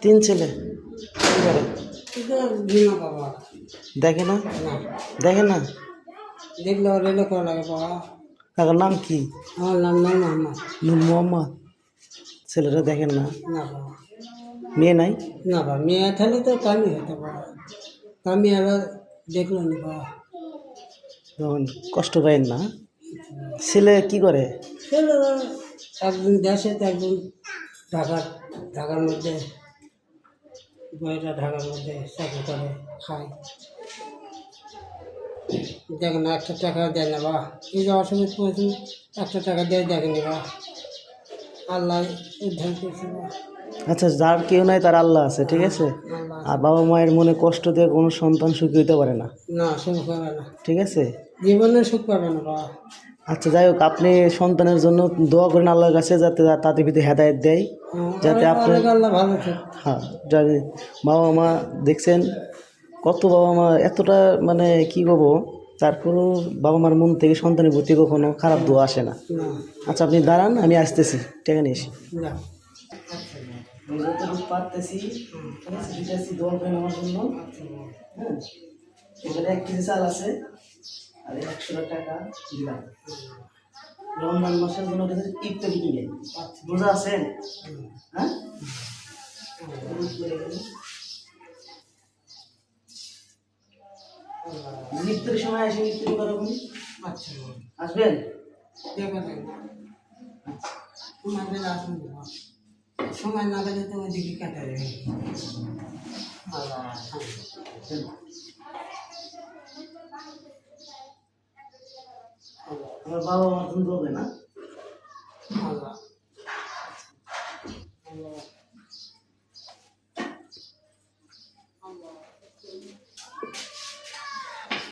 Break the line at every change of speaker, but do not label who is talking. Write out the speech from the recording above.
তিন ছেলে কি করে?
এটা বিমা বাবা
দেখে না?
না
দেখে না?
দেখলে রেলে করা লাগে বাবা।
কাকার নাম কি?
আমার নাম নূর মোহাম্মদ।
নূর মোহাম্মদ। ছেলেরা দেখেন না?
না বাবা,
মেয়ে নাই?
না বাবা, মেয়ে থাকলে তো কামি হতো বাবা, কামি আবার দেখলো নি বাবা।
তখন কষ্ট পাইন না? ছেলে কি করে?
ছেলে একদিন দেশে তো একদিন ঢাকার ঢাকার মধ্যে বইটা ঢাকার মধ্যে চাকরি করে খায়। দেখে না, একটা টাকা দেয় না বা, এই যে অসুবিধা পড়েছি, একটা টাকা দিয়ে দেখেনি বা, আল্লাহ উদ্ধার করছে বা।
আচ্ছা, যার কেউ নাই তার আল্লাহ আছে, ঠিক আছে?
আল্লাহ
আর বাবা মায়ের মনে কষ্ট দিয়ে কোনো সন্তান সুখী হতে পারে না,
না, সুখ পাবে না,
ঠিক আছে?
জীবনে সুখ পাবে না বাবা।
আচ্ছা, যাই হোক, আপনি সন্তানের জন্য দোয়া করেন আল্লাহর কাছে যাতে তাদের ভিতরে হেদায়েত দেয়, যাতে আপনার
অনেক আল্লাহ ভালো থাক।
হ্যাঁ, যাতে বাবা মা দেখছেন কত বাবা মা এতটা মানে কি বলবো, তারপরেও বাবা মার মন থেকে সন্তানের প্রতি কখনো খারাপ দোয়া আসে না।
না
আচ্ছা, আপনি দাঁড়ান, আমি আসতেছি, টাকা নিয়ে এসি।
না
যতটুকু পারতেছি দিতেছি, দোয়া করেন আমার জন্য। হ্যাঁ, এখানে 1 কেজি চাল আছে আর 100 টাকা দিলাম রমজান মাসের জন্য ইফতারি কিনে। বোঝা আছেন? হ্যাঁ, ইফতারির সময় আসেন, ইফতারি করবেন।
আচ্ছা
আসবেন?
সময় না গেলে তো ওইদিকে কাটা যাবে।
আমার বাবা আমার জন্য দোয়া দেয় না?
আল্লাহ